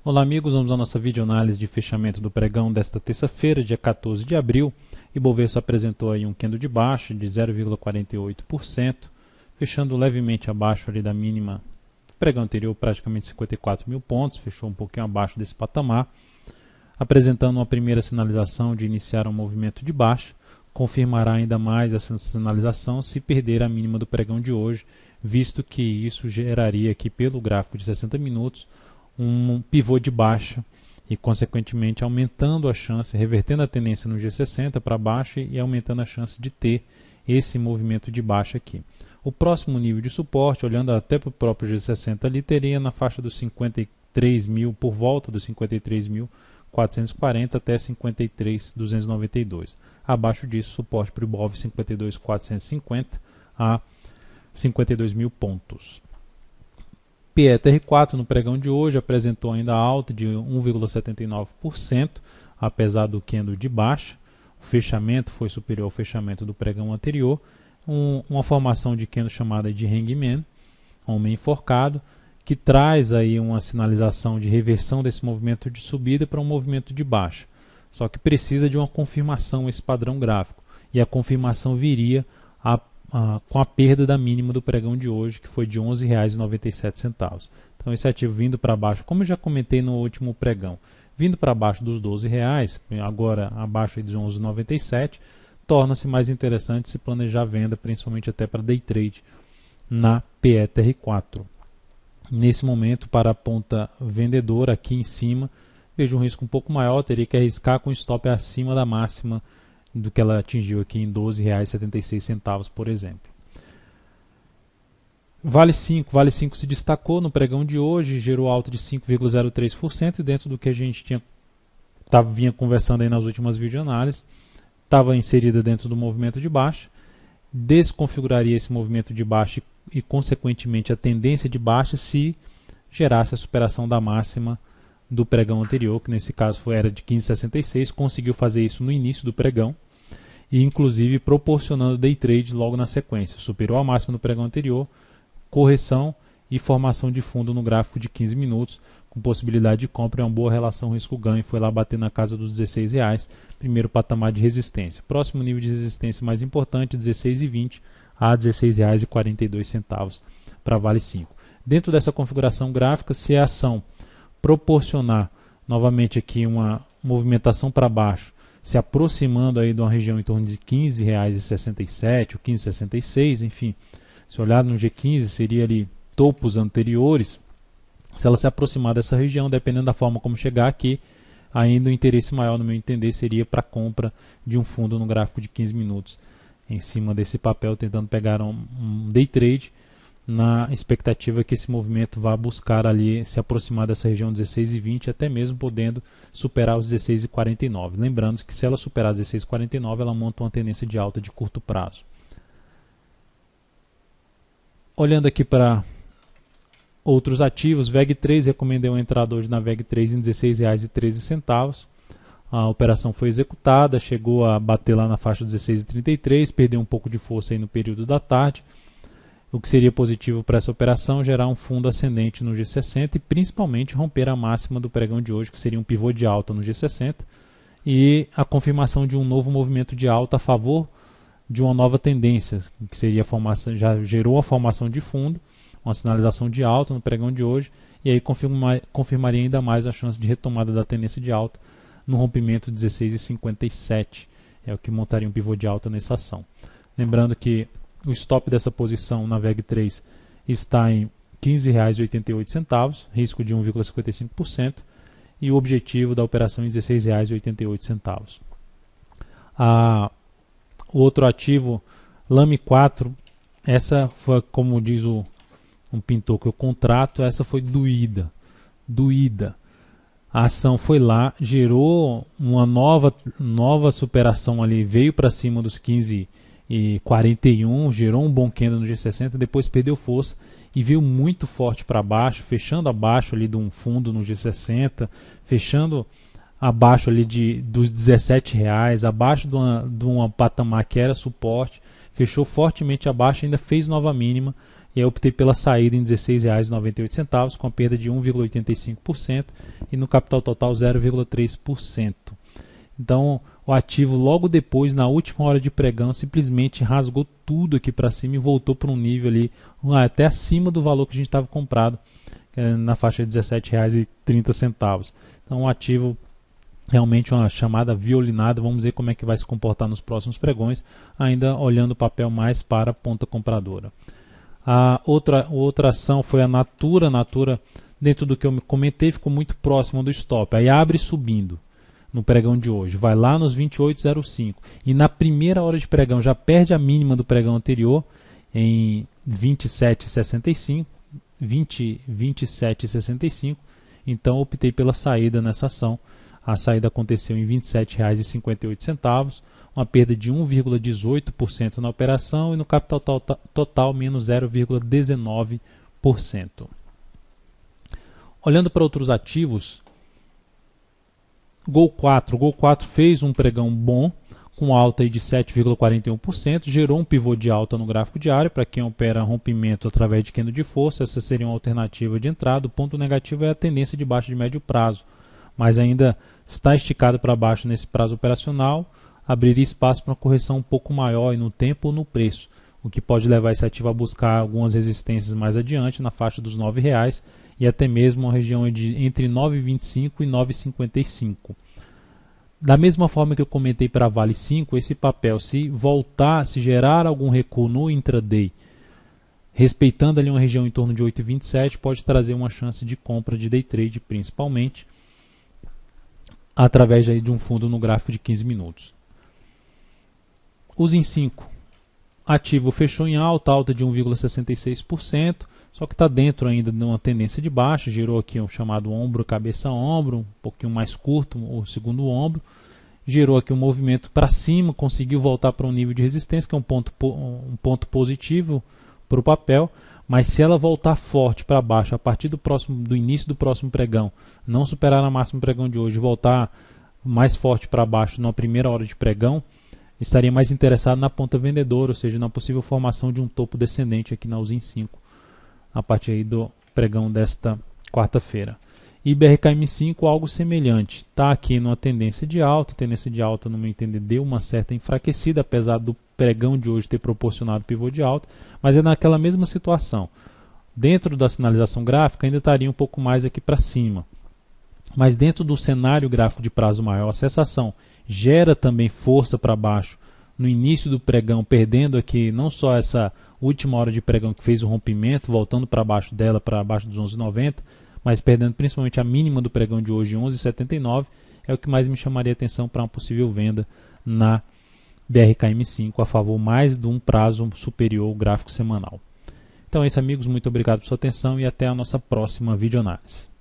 Olá amigos, vamos à nossa videoanálise de fechamento do pregão desta terça-feira, dia 14 de abril. Ibovespa apresentou aí um candle de baixa de 0,48%, fechando levemente abaixo ali da mínima do pregão anterior, praticamente 54 mil pontos, fechou um pouquinho abaixo desse patamar, apresentando uma primeira sinalização de iniciar um movimento de baixa. Confirmará ainda mais essa sinalização se perder a mínima do pregão de hoje, visto que isso geraria aqui pelo gráfico de 60 minutos um pivô de baixa e consequentemente aumentando a chance, revertendo a tendência no G60 para baixo e aumentando a chance de ter esse movimento de baixa aqui. O próximo nível de suporte, olhando até para o próprio G60 ali, teria na faixa dos 53 mil, por volta dos 53.440 até 53.292. Abaixo disso, suporte para o Ibov 52.450 a 52 mil pontos. PETR4 no pregão de hoje apresentou ainda alta de 1,79%, apesar do candle de baixa. O fechamento foi superior ao fechamento do pregão anterior. Uma formação de candle chamada de Hangman, homem enforcado, que traz aí uma sinalização de reversão desse movimento de subida para um movimento de baixa. Só que precisa de uma confirmação esse padrão gráfico. E a confirmação viria com a perda da mínima do pregão de hoje, que foi de R$ 11,97. Então esse ativo vindo para baixo, como eu já comentei no último pregão, vindo para baixo dos R$ 12,00, agora abaixo dos R$ 11,97, torna-se mais interessante se planejar a venda, principalmente até para day trade na PETR4. Nesse momento, para a ponta vendedora aqui em cima, vejo um risco um pouco maior, teria que arriscar com stop acima da máxima do que ela atingiu aqui em R$ 12,76, por exemplo. Vale 5 se destacou no pregão de hoje, gerou alta de 5,03%, dentro do que a gente vinha conversando aí nas últimas videoanálises. Estava inserida dentro do movimento de baixa, desconfiguraria esse movimento de baixa e consequentemente a tendência de baixa se gerasse a superação da máxima do pregão anterior, que nesse caso era de 15,66, conseguiu fazer isso no início do pregão e inclusive proporcionando day trade logo na sequência. Superou a máxima do pregão anterior, correção e formação de fundo no gráfico de 15 minutos, com possibilidade de compra e uma boa relação risco-ganho, foi lá bater na casa dos R$ 16,00, primeiro patamar de resistência. Próximo nível de resistência mais importante, R$ 16,20 a R$ 16,42 para Vale 5. Dentro dessa configuração gráfica, se a ação proporcionar novamente aqui uma movimentação para baixo, se aproximando aí de uma região em torno de R$ 15,67 ou 15,66, enfim, se olhar no G15 seria ali topos anteriores. Se ela se aproximar dessa região, dependendo da forma como chegar aqui, ainda o interesse maior, no meu entender, seria para a compra de um fundo no gráfico de 15 minutos em cima desse papel, tentando pegar um day trade na expectativa que esse movimento vá buscar ali se aproximar dessa região 16,20, até mesmo podendo superar os 16,49. Lembrando que se ela superar 16,49, ela monta uma tendência de alta de curto prazo. Olhando aqui para outros ativos, VEG3, recomendei uma entrada hoje na VEG3 em R$ 16,13. A operação foi executada, chegou a bater lá na faixa dos 16,33, perdeu um pouco de força aí no período da tarde. O que seria positivo para essa operação, gerar um fundo ascendente no G60 e principalmente romper a máxima do pregão de hoje, que seria um pivô de alta no G60, e a confirmação de um novo movimento de alta a favor de uma nova tendência, que seria a formação, já gerou a formação de fundo, uma sinalização de alta no pregão de hoje, e aí confirmaria ainda mais a chance de retomada da tendência de alta no rompimento de 16,57, é o que montaria um pivô de alta nessa ação. Lembrando que o stop dessa posição na VEG3 está em R$ 15,88, risco de 1,55%, e o objetivo da operação em R$ 16,88. O outro ativo, LAME4, essa foi, como diz um pintor que eu contrato, essa foi doída. A ação foi lá, gerou uma nova superação ali, veio para cima dos 15,41, gerou um bom candle no G60, depois perdeu força e veio muito forte para baixo, fechando abaixo ali de um fundo no G60, fechando abaixo ali dos R$17, abaixo de uma patamar que era suporte, fechou fortemente abaixo, ainda fez nova mínima e aí optei pela saída em R$ 16,98, com a perda de 1,85% e no capital total 0,3%. Então, o ativo logo depois, na última hora de pregão, simplesmente rasgou tudo aqui para cima e voltou para um nível ali até acima do valor que a gente estava comprado, na faixa de R$ 17,30. Então, um ativo realmente uma chamada violinada. Vamos ver como é que vai se comportar nos próximos pregões, ainda olhando o papel mais para a ponta compradora. A outra ação foi a Natura. Natura, dentro do que eu comentei, ficou muito próximo do stop. Aí abre subindo no pregão de hoje, vai lá nos 28,05 e na primeira hora de pregão já perde a mínima do pregão anterior em 27,65. Então optei pela saída nessa ação. A saída aconteceu em R$ 27,58, uma perda de 1,18% na operação e no capital total menos 0,19%. Olhando para outros ativos, Gol 4 fez um pregão bom, com alta aí de 7,41%, gerou um pivô de alta no gráfico diário. Para quem opera rompimento através de candle de força, essa seria uma alternativa de entrada. O ponto negativo é a tendência de baixa de médio prazo, mas ainda está esticado para baixo nesse prazo operacional, abriria espaço para uma correção um pouco maior no tempo ou no preço, o que pode levar esse ativo a buscar algumas resistências mais adiante na faixa dos R$ 9,00 e até mesmo uma região entre 9,25 e 9,55. Da mesma forma que eu comentei para a Vale 5, esse papel, se gerar algum recuo no intraday, respeitando ali uma região em torno de 8,27, pode trazer uma chance de compra de day trade, principalmente através de um fundo no gráfico de 15 minutos. Os em 5, ativo fechou em alta de 1,66%, só que está dentro ainda de uma tendência de baixa, gerou aqui um chamado ombro, cabeça-ombro, um pouquinho mais curto, o segundo ombro, gerou aqui um movimento para cima, conseguiu voltar para um nível de resistência, que é um ponto positivo para o papel, mas se ela voltar forte para baixo a partir do início do próximo pregão, não superar a máxima pregão de hoje, voltar mais forte para baixo na primeira hora de pregão, estaria mais interessado na ponta vendedora, ou seja, na possível formação de um topo descendente aqui na USIN 5, a partir aí do pregão desta quarta-feira. IBRKM5, algo semelhante, está aqui numa tendência de alta, no meu entender deu uma certa enfraquecida, apesar do pregão de hoje ter proporcionado pivô de alta, mas é naquela mesma situação. Dentro da sinalização gráfica ainda estaria um pouco mais aqui para cima, mas dentro do cenário gráfico de prazo maior, a ação gera também força para baixo no início do pregão, perdendo aqui não só essa última hora de pregão que fez o rompimento, voltando para baixo dela, para baixo dos 11,90, mas perdendo principalmente a mínima do pregão de hoje, 11,79, é o que mais me chamaria a atenção para uma possível venda na BRKM5 a favor mais de um prazo superior ao gráfico semanal. Então é isso, amigos, muito obrigado por sua atenção e até a nossa próxima videoanálise.